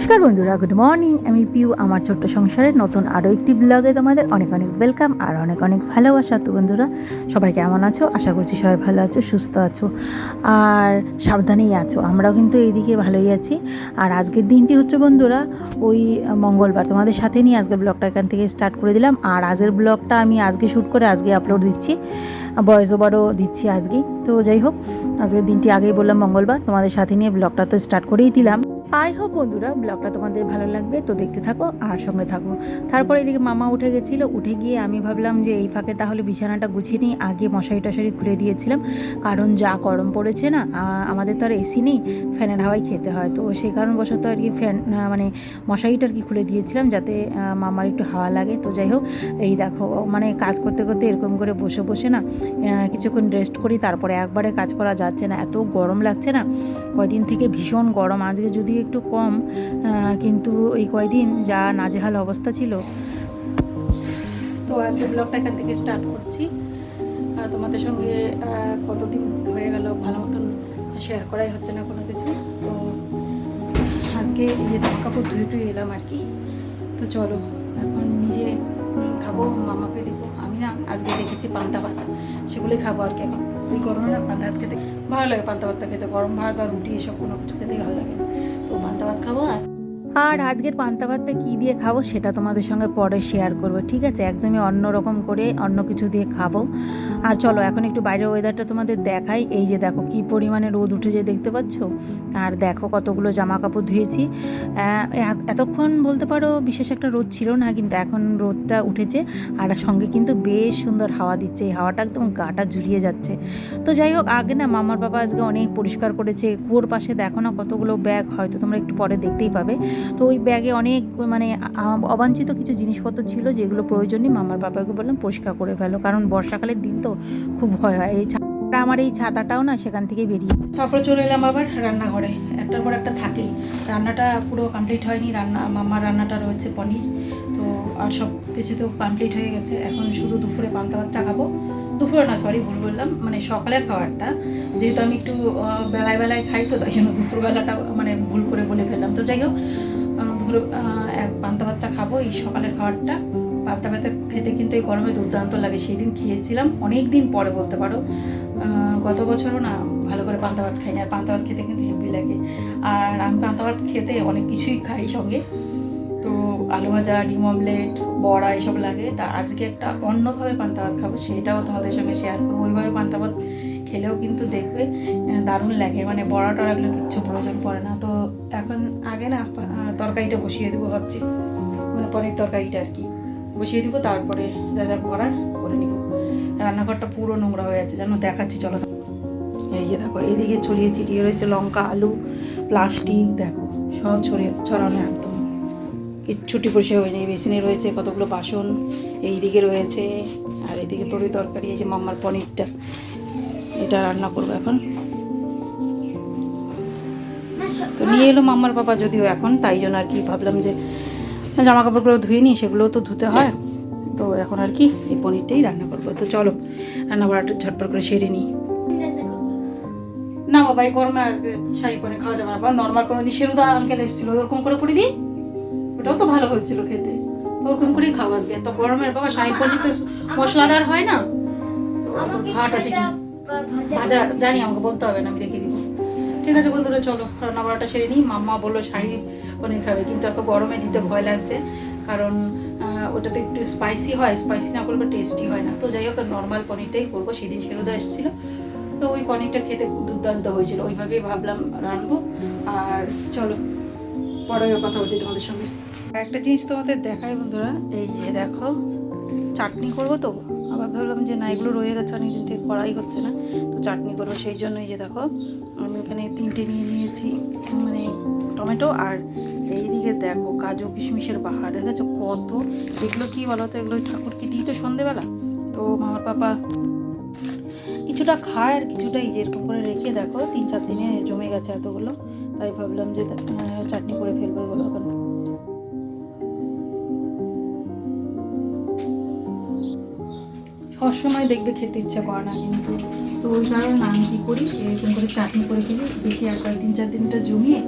নমস্কার বন্ধুরা, good morning. আমি পিউ। আমার ছোট্ট সংসারের নতুন আরও একটি ব্লগে তোমাদের অনেক অনেক ওয়েলকাম আর অনেক অনেক ভালোবাসা। তো বন্ধুরা, সবাই কেমন আছো? আশা করছি সবাই ভালো আছো, সুস্থ আছো আর সাবধানেই আছো। আমরাও কিন্তু এইদিকে ভালোই আছি। আর আজকের দিনটি হচ্ছে বন্ধুরা ওই মঙ্গলবার। তোমাদের সাথে নিয়ে আজকের ব্লগটা এখান থেকে স্টার্ট করে দিলাম। আর আজকের ব্লগটা আমি আজকে শ্যুট করে আজকে আপলোড দিচ্ছি, ভয়েস ওভারও দিচ্ছি আজকেই। তো যাই হোক, আজকের দিনটি আগেই বললাম মঙ্গলবার, তোমাদের সাথে নিয়ে ব্লগটা তো স্টার্ট করেই দিলাম। আই হোপ বন্ধুরা ব্লগটা তোমাদের ভালো লাগবে, তো দেখতে থাকো আর সঙ্গে থাকো। তারপরে এদিকে মামা উঠে গেছিলো, উঠে গিয়ে আমি ভাবলাম যে এই ফাঁকে তাহলে বিছানাটা গুছিয়ে নিই। আগে মশারি টশারি খুলে দিয়েছিলাম, কারণ যা গরম পড়েছে না, আমাদের তো আর এসি নেই, ফ্যানের হাওয়াই খেতে হয়। তো সেই কারণবশত আর কি ফ্যান মানে মশারিটা আর কি খুলে দিয়েছিলাম, যাতে মামার একটু হাওয়া লাগে। তো যাই হোক, এই দেখো মানে কাজ করতে করতে এরকম করে বসে বসে না কিছুক্ষণ রেস্ট করি, তারপরে একবারে কাজ করা যাচ্ছে না, এত গরম লাগছে না। কয়দিন থেকে ভীষণ গরম, আজকে যদি একটু কম, কিন্তু এই কয়দিন যা নাজেহাল অবস্থা ছিল। তো আজকে ব্লগটা এখান থেকে স্টার্ট করছি। তোমাদের সঙ্গে কতদিন হয়ে গেল ভালো মতন শেয়ার করাই হচ্ছে না কোনো কিছু। তো আজকে এই যে জামা কাপড় ধুয়ে টুয়ে এলাম আর কি। তো চলো এখন নিজে খাবো, মামাকে দেবো। আমি না আজকে দেখেছি পান্তা ভাত, সেগুলোই খাবো আর কি। এখন ওই গরমে না পান্তা ভাত খেতে ভালো লাগে, পান্তা ভাতটা খেতে, গরম ভাত বা রুটি এসব কোনো কিছু খেতেই ভালো লাগে। তো পান্তা ভাত খাবো। আর আজকের পান্তা ভাতটা কী দিয়ে খাবো সেটা তোমাদের সঙ্গে পরে শেয়ার করবো, ঠিক আছে? একদমই অন্য রকম করে অন্য কিছু দিয়ে খাবো। আর চলো এখন একটু বাইরের ওয়েদারটা তোমাদের দেখাই। এই যে দেখো কী পরিমাণে রোদ উঠেছে, দেখতে পাচ্ছ? আর দেখো কতগুলো জামা কাপড় ধুয়েছি। এতক্ষণ বলতে পারো বিশেষ একটা রোদ ছিল না, কিন্তু এখন রোদটা উঠেছে আর সঙ্গে কিন্তু বেশ সুন্দর হাওয়া দিচ্ছে। এই হাওয়াটা একদম গাটা জুড়িয়ে যাচ্ছে। তো যাই হোক, আগে না মামার বাবা আজকে অনেক পরিষ্কার করেছে। কুয়োর পাশে দেখো না কতগুলো ব্যাগ, হয়তো তোমরা একটু পরে দেখতেই পাবে। তো ওই ব্যাগে অনেক মানে অবাঞ্ছিত কিছু জিনিসপত্র ছিল, যেগুলো প্রয়োজনীয়। মামার বাবাকে বললাম পরিষ্কার করে ফেলো, কারণ বর্ষাকালের দিন তো খুব ভয় হয়। আমার এই ছাতাটাও না সেখান থেকেই বেরিয়ে। তারপরে চলে এলাম আবার রান্নাঘরে। একটার পর একটা থাকেই, রান্নাটা পুরো কমপ্লিট হয়নি। মামার রান্নাটা রয়েছে পনির, তো আর সব কিছু তো কমপ্লিট হয়ে গেছে। এখন শুধু দুপুরে পান্তা ভাতটা খাবো। দুপুরে না, সরি ভুল বললাম, মানে সকালের খাবারটা, যেহেতু আমি একটু বেলায় বেলায় খাই, তো তাই জন্য দুপুরবেলাটা মানে ভুল করে বলে ফেললাম। তো যাই হোক, দুপুরে পান্তা ভাতটা খাবো, এই সকালের খাবারটা। পান্তা ভাত খেতে কিন্তু এই গরমে দুর্দান্ত লাগে। সেই দিন খেয়েছিলাম অনেক দিন পরে বলতে পারো, গত বছরও না ভালো করে পান্তা ভাত খাই না। আর পান্তা ভাত খেতে কিন্তু হেভি লাগে। আর আমি পান্তা ভাত খেতে অনেক কিছুই খাই সঙ্গে, তো আলু ভাজা, ডিম অমলেট, বড়া এসব লাগে। তা আজকে একটা অন্যভাবে পান্তা ভাত খাবো, সেটাও তোমাদের সঙ্গে শেয়ার করবো। ওইভাবে পান্তা ভাত খেলেও কিন্তু দেখবে দারুণ লাগে, মানে বড়া টড়া এগুলো কিচ্ছু প্রয়োজন পড়ে না। তো এখন আগে না তরকারিটা বসিয়ে দেবো ভাবছি, মানে পনির তরকারিটা আর কি বসিয়ে দেবো, তারপরে যা যা করার করে নিব। রান্নাঘরটা পুরো নোংরা হয়ে আছে, যেন দেখাচ্ছি চলো। এই যে দেখো এইদিকে ছড়িয়ে ছিটিয়ে রয়েছে লঙ্কা, আলু, প্লাস্টিক, দেখো সব ছড়ানো একদম কিচ্ছুটি পরিষ্কার হয়নি। বেসিনে রয়েছে কতগুলো বাসন, এইদিকে রয়েছে। আর এইদিকে তরকারি, এই যে মাম্মার পনিরটা, এটা রান্না করবো এখন। তো নিয়ে এলো মাম্মার বাবা, যদিও এখন, তাই জন্য আর কি ভাবলাম যে জামা কাপড়গুলো ধুয়ে নিই, সেগুলোও তো ধুতে হয়। তো এখন আর কি এই পনিরটাই রান্না করবো। তো চলো রান্না করাটা ঝটপট করে সেরে নিই। না বাবা, এই গরমে আজকে শাহী পনির খাওয়া যাবে না। বা নর্মাল কোনো দিন সেরুদা আঙ্কেল এসেছিল, ওরকম করে দিই, ওটাও তো ভালো হয়েছিল খেতে। তো ওরকম করেই খাওয়া আজকে। এত গরমের বাবা শাহী পনির তো মশলাদার হয় না, তো ভাত আছে কি ভাজা জানি, আমাকে বলতে হবে না, আমি রেখে দিব। ঠিক আছে বন্ধুরা, চলো রান্না বাড়াটা সেরে নিই। মাম্মা বললো শাহী পনির খাবে, কিন্তু এত গরমে দিতে ভয় লাগছে, কারণ ওটাতে একটু স্পাইসি হয়, স্পাইসি না করলে টেস্টি হয় না। তো যাই হোক, নর্মাল পনিরটাই করবো। সেদিন সেরুদা এসেছিলো, তো ওই পনিরটা খেতে দুর্দান্ত হয়েছিল, ওইভাবেই ভাবলাম রানবো। আর চলো পরে কথা বলছি তোমাদের সঙ্গে। একটা জিনিস তোমাদের দেখাই বন্ধুরা, এই যে দেখো চাটনি করবো। তো আবার ভাবলাম যে না, এগুলো রয়ে গেছে অনেকদিন থেকে, করাই হচ্ছে না, তো চাটনি করবো। সেই জন্য এই যে দেখো আমি এখানে 3টে নিয়ে নিয়েছি, মানে টমেটো। আর এইদিকে দেখো কাজু কিশমিশের বাহার, দেখেছো কত। এগুলো কি বলো তো, এগুলো ঠাকুরকে দিই তো সন্ধেবেলা, তো মামার পাপা কিছুটা খায় আর কিছুটা এই যে এরকম করে রেখে দেখো 3-4 দিনে জমে গেছে এতগুলো। তাই ভাবলাম যে চাটনি করে ফেলবো এগুলো এখন। সবসময় দেখবে খেতে ইচ্ছা করে না, কিন্তু তো ওই কারণে আমি কী করি, এরকম করে চাটনি করে ফেলি, বেশি একবার 3-4 দিনটা জমিয়ে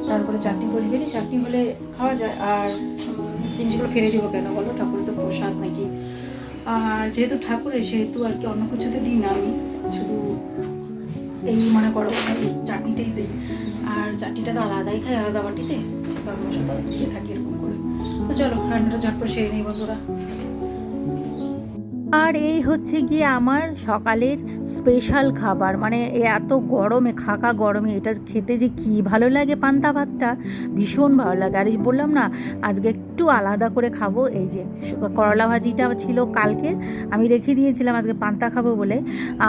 তারপরে চাটনি করে ফেলি, চাটনি হলে খাওয়া যায়। আর জিনিসগুলো ফেলে দেবো কেন বলো, ঠাকুরের তো প্রসাদ নাকি। আর যেহেতু ঠাকুরের সেহেতু আর কি অন্য কিছুতে দিই না, আমি শুধু এই মনে করো এই চাটনিতেই দিই। আর চাটনিটা তো আলাদাই খাই, আলাদা বাটিতে, সেটা মশলা দিয়ে থাকি এরকম করে। তো চলো রান্নাটা ঝটপট সেরে নেই বন্ধুরা। আর এই হচ্ছে গিয়ে আমার সকালের স্পেশাল খাবার, মানে এত গরমে, খাকা গরমে এটা খেতে যে কী ভালো লাগে, পান্তা ভাতটা ভীষণ ভালো লাগে। আর এই বললাম না আজকে একটু আলাদা করে খাবো, এই যে করলা ভাজিটা ছিল কালকের, আমি রেখে দিয়েছিলাম আজকে পান্তা খাবো বলে।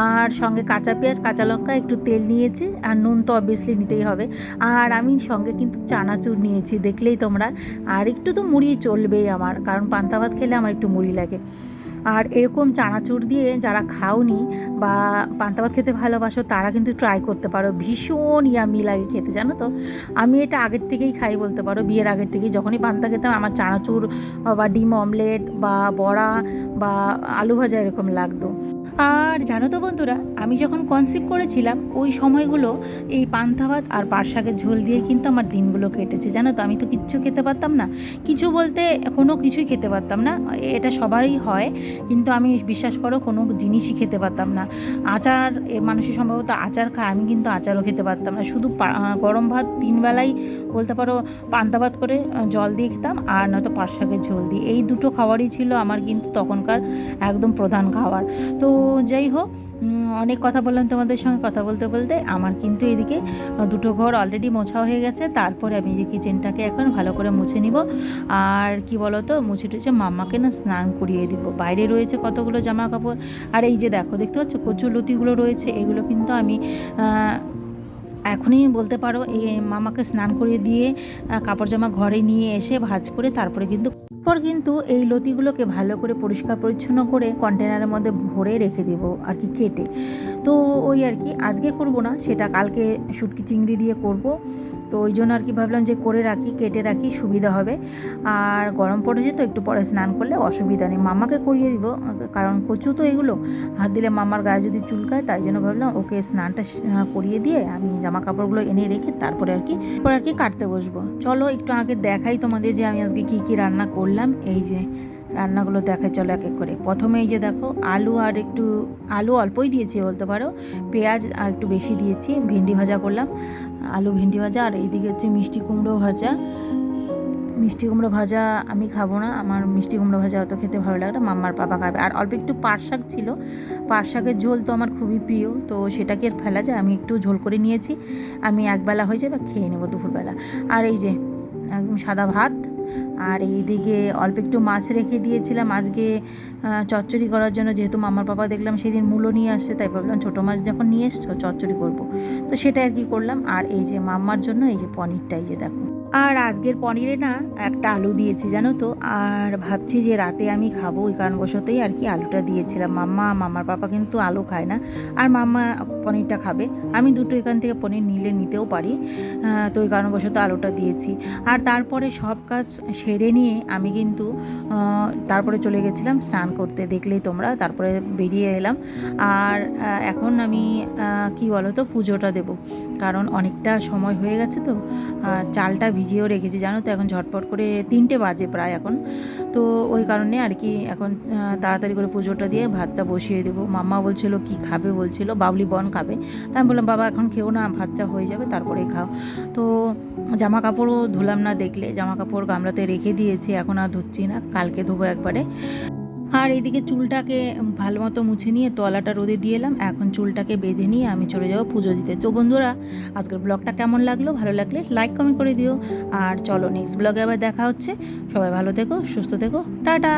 আর সঙ্গে কাঁচা পেঁয়াজ, কাঁচা লঙ্কা, একটু তেল নিয়েছি, আর নুন তো অবভিয়াসলি নিতেই হবে। আর আমি সঙ্গে কিন্তু চানাচুর নিয়েছি, দেখলেই তোমরা। আর একটু তো মুড়ি চলবেই আমার, কারণ পান্তা ভাত খেলে আমার একটু মুড়ি লাগে। আর এরকম চানাচুর দিয়ে যারা খাওনি বা পান্তা ভাত খেতে ভালোবাসো তারা কিন্তু ট্রাই করতে পারো, ভীষণ ইয়ামি লাগে খেতে, জানো তো। আমি এটা আগের থেকেই খাই বলতে পারো, বিয়ের আগের থেকেই যখনই পান্তা খেতাম আমার চানাচুর বা ডিম অমলেট বা বড়া বা আলু ভাজা এরকম লাগতো। আর জানো তো বন্ধুরা, আমি যখন কনসিভ করেছিলাম ওই সময়গুলো এই পান্তা ভাত আর পাট শাকের ঝোল দিয়ে কিন্তু আমার দিনগুলো কেটেছে, জানো তো। আমি তো কিচ্ছু খেতে পারতাম না, কিছু বলতে কোনো কিছুই খেতে পারতাম না, এটা সবারই হয়, কিন্তু আমি বিশ্বাস করো কোনো জিনিসই খেতে পারতাম না। আচার, এর মানুষের সম্ভবত আচার খায়, আমি কিন্তু আচারও খেতে পারতাম না, শুধু গরম ভাত 3 বেলাই বলতে পারো পান্তা ভাত করে জল দিয়ে খেতাম, আর নয়তো পাট শাকের ঝোল দিয়ে। এই দুটো খাবারই ছিল আমার কিন্তু তখনকার একদম প্রধান খাবার। তো যাই হোক, অনেক কথা বললাম তোমাদের সঙ্গে, কথা বলতে বলতে আমার কিন্তু এদিকে দুটো ঘর অলরেডি মোছা হয়ে গেছে। তারপরে আমি যে কিচেনটাকে এখন ভালো করে মুছে নিব। আর কি বলো তো, মুছে টুছে মাম্মাকে না স্নান করিয়ে দিব। বাইরে রয়েছে কতগুলো জামা কাপড়, আর এই যে দেখো, দেখতে পাচ্ছ কচুর লতিগুলো রয়েছে, এগুলো কিন্তু আমি এখনই বলতে পারো এই মামাকে স্নান করিয়ে দিয়ে কাপড় জামা ঘরে নিয়ে এসে ভাঁজ করে তারপরে কিন্তু এই লতিগুলোকে ভালো করে পরিষ্কার পরিচ্ছন্ন করে কন্টেনারের মধ্যে ভরে রেখে দেবো আর কি, কেটে। তো ওই আর কি আজকে করব না, সেটা কালকে শুটকি চিংড়ি দিয়ে করব। তো ওই জন্য আর কি ভাবলাম যে করে রাখি, কেটে রাখি, সুবিধা হবে। আর গরম পড়েছে তো একটু পরে স্নান করলে অসুবিধা নেই, মাম্মাকে করিয়ে দিব, কারণ কচু তো এগুলো হাত দিলে মাম্মার গায়ে যদি চুলকায়, তাই জন্য ভাবলাম ওকে স্নানটা করিয়ে দিয়ে আমি জামা কাপড়গুলো এনে রেখে তারপরে আর কি কাটতে বসবো। চলো একটু আগে দেখাই তোমাদের যে আমি আজকে কী কী রান্না করলাম। এই যে রান্নাগুলো দেখাই, চলো এক এক করে। প্রথমে এই যে দেখো, আলু অল্পই দিয়েছি বলতে পারো, পেঁয়াজ আর একটু বেশি দিয়েছি, ভেন্ডি ভাজা করলাম, আলু ভেন্ডি ভাজা। আর এইদিকে হচ্ছে মিষ্টি কুমড়ো ভাজা। মিষ্টি কুমড়ো ভাজা আমি খাবো না, আমার মিষ্টি কুমড়ো ভাজা অত খেতে ভালো লাগে না, মাম্মার পাপা খাবে। আর অল্প একটু পাট শাক ছিল, পাট শাকের ঝোল তো আমার খুবই প্রিয়, তো সেটাকে আর ফেলা যায়, আমি একটু ঝোল করে নিয়েছি, আমি একবেলা হয়ে যাবে খেয়ে নেবো দুপুরবেলা। আর এই যে একদম সাদা ভাত। আর এইদিকে অল্প একটু মাছ রেখে দিয়েছিলাম আজকে চচ্চড়ি করার জন্য, যেহেতু মামার পাপা দেখলাম সেদিন মূলো নিয়ে আসছে, তাই ভাবলাম ছোটো মাছ যখন নিয়ে এসছো চচ্চড়ি করবো, তো সেটা আর কি করলাম। আর এই যে মাম্মার জন্য এই যে পনিরটা, এই যে দেখো। আর আজকের পনিরে না একটা আলু দিয়েছি জানো তো, আর ভাবছি যে রাতে আমি খাবো, ওই কারণবশতই আর কি আলুটা দিয়েছিলাম। মামার পাপা কিন্তু আলু খায় না, আর মাম্মা পনিরটা খাবে, আমি দুটো এখান থেকে পনির নিতেও পারি, তো ওই কারণবশত আলুটা দিয়েছি। আর তারপরে সব কাজ সেরে নিয়ে আমি কিন্তু তারপরে চলে গেছিলাম স্নান করতে, দেখলেই তোমরা, তারপরে বেরিয়ে এলাম। আর এখন আমি কি বলো তো, পুজোটা দেবো, কারণ অনেকটা সময় হয়ে গেছে তো, চালটা ভিজিয়েও রেখেছি জানো তো, এখন ঝটপট করে 3টে বাজে প্রায় এখন, তো ওই কারণে আর কি এখন তাড়াতাড়ি করে পুজোটা দিয়ে ভাতটা বসিয়ে দেবো। মাম্মা বলছিল কি খাবে, বলছিল বাবলি বন খাবে, তাই আমি বললাম বাবা এখন খেও না, ভাতটা হয়ে যাবে তারপরেই খাও। তো জামা কাপড়ও ধুলাম না, দেখলে জামা কাপড় গামলাতে রেখে দিয়েছি, এখন আর ধুচ্ছি না, কালকে ধোবো একবারে। আর এইদিকে চুলটাকে ভালো মতো মুছে নিয়ে তলাটা রোদে দিয়ে এলাম, এখন চুলটাকে বেঁধে নিয়ে আমি চলে যাবো পুজো দিতে। তো বন্ধুরা, আজকের ব্লগটা কেমন লাগলো, ভালো লাগলে লাইক কমেন্ট করে দিও। আর চলো নেক্সট ব্লগে আবার দেখা হচ্ছে, সবাই ভালো থেকো, সুস্থ থেকো, টাটা।